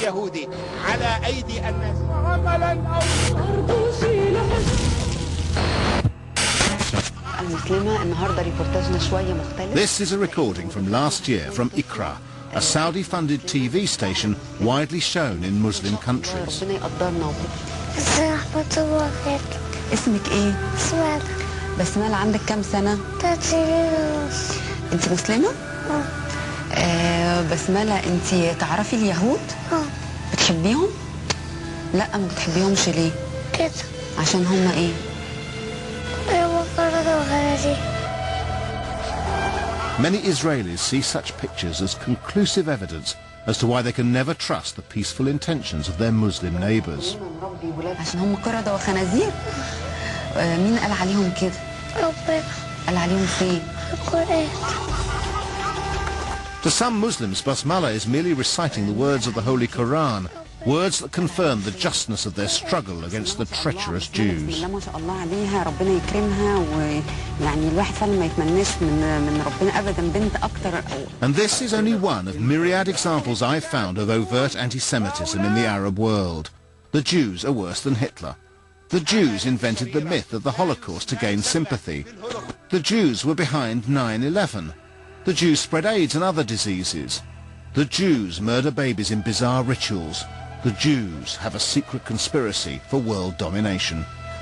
اليهودي على أيدي الناس عملا أو This is a recording from last year from Iqra, a Saudi-funded TV station widely shown in Muslim countries. اسمك ايه؟ اسمها بسملة. عندك كام سنة؟ 3 انت مسلمة؟ بسملة، انت تعرفي اليهود؟ بتحبيهم؟ لا ما بتحبيهمش ليه؟ كده عشان هم ايه؟ Many Israelis see such pictures as conclusive evidence as to why they can never trust the peaceful intentions of their Muslim neighbours. عشان هم قردة وخنازير. مين قال عليهم كده؟ ربنا. قال عليهم فين؟ القرآن. To some Muslims, basmala is merely reciting the words of the Holy Quran, words that confirm the justness of their struggle against the treacherous Jews. ما شاء الله عليها، ربنا يكرمها، ويعني الواحد فعلا ما يتمناش من ربنا ابدا بنت اكتر. And this is only one of myriad examples I've found of overt anti-Semitism in the Arab world. The Jews are worse than Hitler. The Jews invented the myth of the Holocaust to gain sympathy. The Jews were behind 9/11. The Jews spread AIDS and other diseases. The Jews murder babies in bizarre rituals. The Jews have a secret conspiracy for world domination.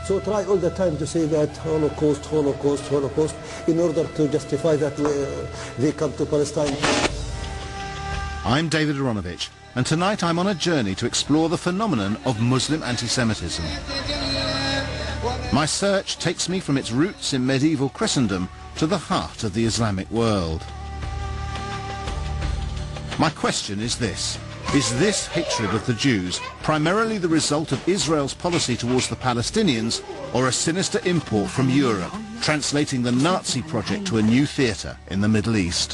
So try all the time to say that Holocaust, Holocaust, Holocaust, in order to justify that they come to Palestine. I'm David Aronovich, and tonight I'm on a journey to explore the phenomenon of Muslim anti-Semitism. My search takes me from its roots in medieval Christendom to the heart of the Islamic world. My question is this: is this hatred of the Jews primarily the result of Israel's policy towards the Palestinians, or a sinister import from Europe, translating the Nazi project to a new theatre in the Middle East?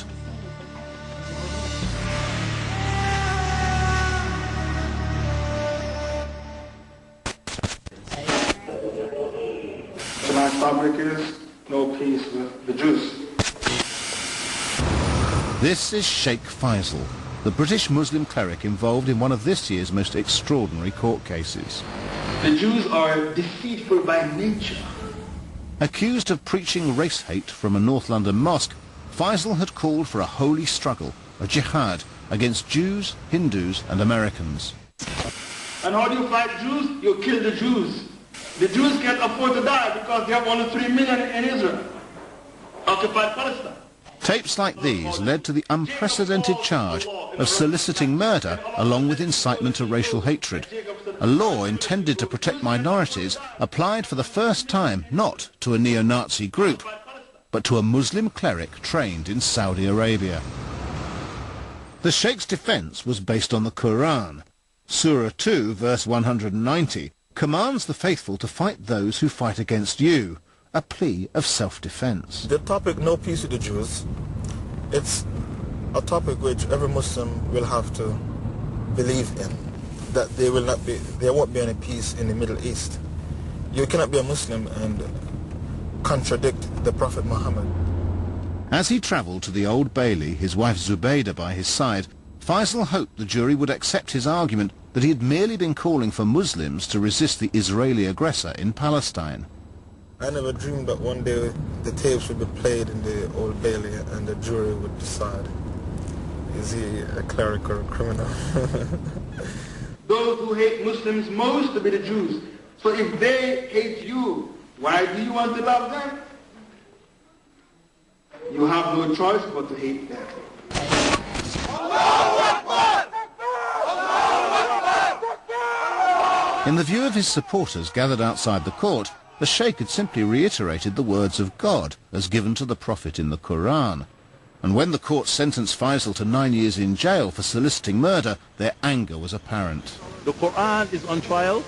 Tonight's topic is no peace with the Jews. This is Sheikh Faisal, the British Muslim cleric involved in one of this year's most extraordinary court cases. The Jews are deceitful by nature. Accused of preaching race hate from a North London mosque, Faisal had called for a holy struggle, a jihad, against Jews, Hindus and Americans. And how do you fight Jews? You kill the Jews. The Jews can't afford to die because they have only 3 million in Israel, occupied Palestine. Tapes like these led to the unprecedented charge of soliciting murder along with incitement to racial hatred, a law intended to protect minorities applied for the first time not to a neo-Nazi group, but to a Muslim cleric trained in Saudi Arabia. The Sheikh's defense was based on the Quran. Surah 2, verse 190, commands the faithful to fight those who fight against you, a plea of self-defense. The topic, no peace with the Jews, it's a topic which every Muslim will have to believe in, that there won't be any peace in the Middle East. You cannot be a Muslim and contradict the Prophet Muhammad. As he travelled to the Old Bailey, his wife Zubaydah by his side, Faisal hoped the jury would accept his argument that he had merely been calling for Muslims to resist the Israeli aggressor in Palestine. I never dreamed that one day the tapes would be played in the Old Bailey and the jury would decide, is he a cleric or a criminal? Those who hate Muslims most will be the Jews. So if they hate you, why do you want to love them? You have no choice but to hate them. In the view of his supporters gathered outside the court, the Sheikh had simply reiterated the words of God as given to the Prophet in the Quran. And when the court sentenced Faisal to 9 years in jail for soliciting murder, their anger was apparent. The Quran is on trial.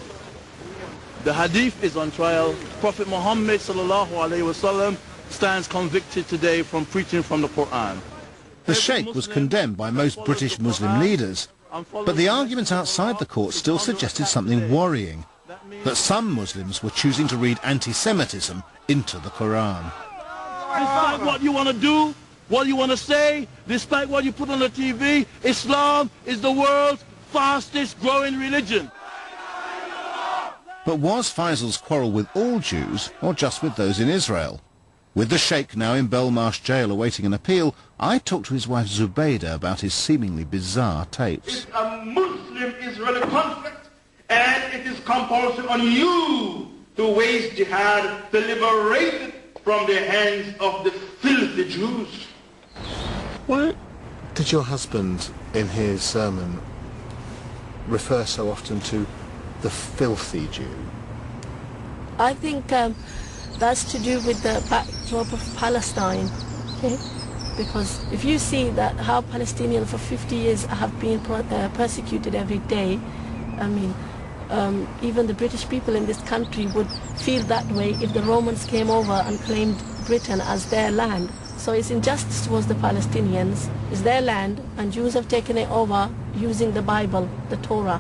The Hadith is on trial. Prophet Muhammad ﷺ stands convicted today from preaching from the Quran. The Sheikh was condemned by most British Muslim leaders, but the arguments outside the court still suggested something worrying, that some Muslims were choosing to read anti-Semitism into the Quran. Despite what you want to do, what you want to say, despite what you put on the TV, Islam is the world's fastest growing religion. But was Faisal's quarrel with all Jews or just with those in Israel? With the Sheikh now in Belmarsh jail awaiting an appeal, I talked to his wife Zubaydah about his seemingly bizarre tapes. It's a Muslim-Israeli conflict, and it is compulsory on you to wage jihad to liberate it from the hands of the filthy Jews. Why did your husband, in his sermon, refer so often to the filthy Jew? I think that's to do with the backdrop of Palestine, okay? Because if you see that how Palestinians for 50 years have been persecuted every day, I mean, even the British people in this country would feel that way if the Romans came over and claimed Britain as their land. So it's injustice towards the Palestinians. It's their land, and Jews have taken it over using the Bible, the Torah.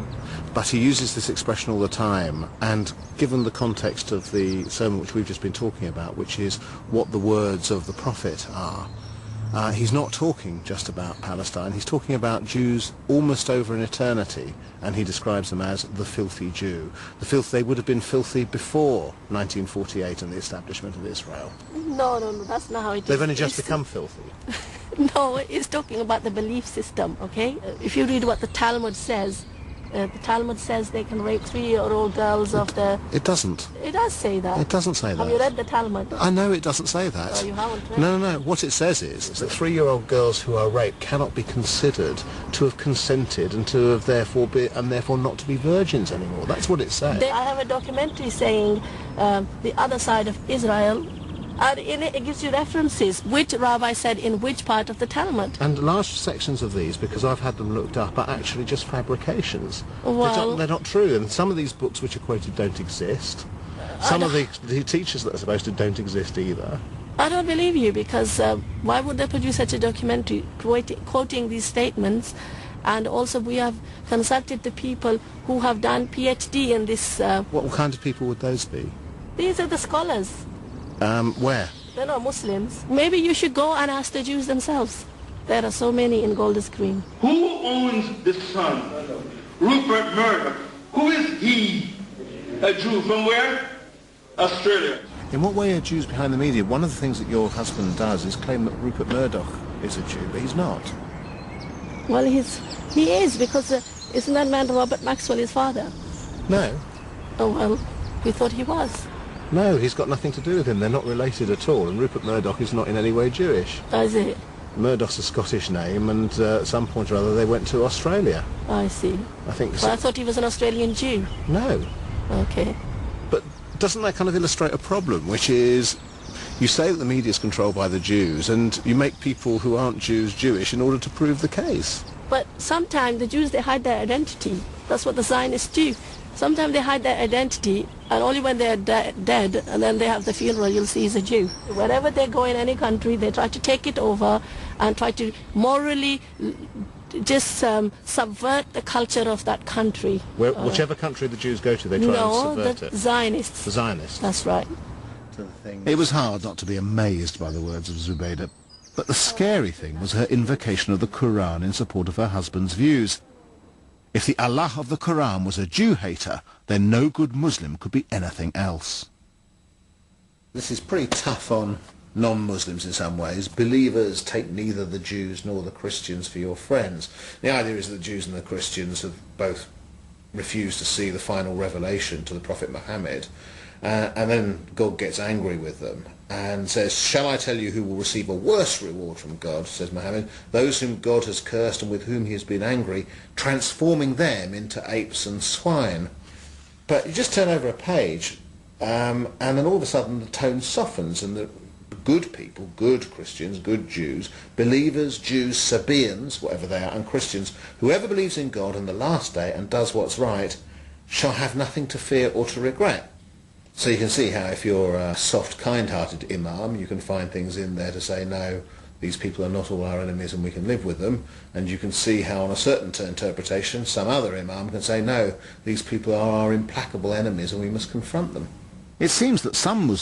But he uses this expression all the time, and given the context of the sermon which we've just been talking about, which is what the words of the prophet are, he's not talking just about Palestine, he's talking about Jews almost over an eternity, and he describes them as the filthy Jew. They would have been filthy before 1948 and the establishment of Israel. No, that's not how it is. They've only just become filthy. No, it's talking about the belief system, okay? If you read what the Talmud says they can rape 3-year-old girls of the... It doesn't. It does say that. It doesn't say that. Have you read the Talmud? I know it doesn't say that. Oh, you haven't read? No. What it says is that 3-year-old girls who are raped cannot be considered to have consented and to have therefore not to be virgins anymore. That's what it says. I have a documentary saying the other side of Israel, and in it gives you references, which rabbi said in which part of the Talmud. And large sections of these, because I've had them looked up, are actually just fabrications. Well, they're not true, and some of these books which are quoted don't exist. Some of the teachers that are supposed to don't exist either. I don't believe you, because why would they produce such a documentary quoting these statements? And also we have consulted the people who have done PhD in this... What kind of people would those be? These are the scholars. Where? They're not Muslims. Maybe you should go and ask the Jews themselves. There are so many in Golders Green. Who owns this son? Rupert Murdoch. Who is he? A Jew from where? Australia. In what way are Jews behind the media? One of the things that your husband does is claim that Rupert Murdoch is a Jew, but he's not. Well, he is, because isn't that man Robert Maxwell his father? No. Oh, well, we thought he was. No, he's got nothing to do with him. They're not related at all, and Rupert Murdoch is not in any way Jewish. Is it? Murdoch's a Scottish name, and at some point or other they went to Australia. I see. I think. Well, I thought he was an Australian Jew. No. Okay. But doesn't that kind of illustrate a problem, which is you say that the media is controlled by the Jews, and you make people who aren't Jews Jewish in order to prove the case? But sometimes the Jews, they hide their identity. That's what the Zionists do. Sometimes they hide their identity, and only when they're dead, and then they have the funeral, you'll see he's a Jew. Wherever they go in any country, they try to take it over and try to morally just subvert the culture of that country. Whichever country the Jews go to, they try and subvert it. The Zionists. The Zionists. That's right. It was hard not to be amazed by the words of Zubaydah, but the scary thing was her invocation of the Quran in support of her husband's views. If the Allah of the Quran was a Jew-hater, then no good Muslim could be anything else. This is pretty tough on non-Muslims in some ways. Believers take neither the Jews nor the Christians for your friends. The idea is that the Jews and the Christians have both refused to see the final revelation to the Prophet Muhammad, and then God gets angry with them and says, "Shall I tell you who will receive a worse reward from God?" says Muhammad, "those whom God has cursed and with whom he has been angry, transforming them into apes and swine." But you just turn over a page, and then all of a sudden the tone softens, and the good people, good Christians, good Jews, believers, Jews, Sabaeans, whatever they are, and Christians, whoever believes in God and the last day and does what's right, shall have nothing to fear or to regret. So you can see how if you're a soft, kind-hearted imam, you can find things in there to say, no, these people are not all our enemies and we can live with them. And you can see how on a certain interpretation, some other imam can say, no, these people are our implacable enemies and we must confront them. It seems that some Muslims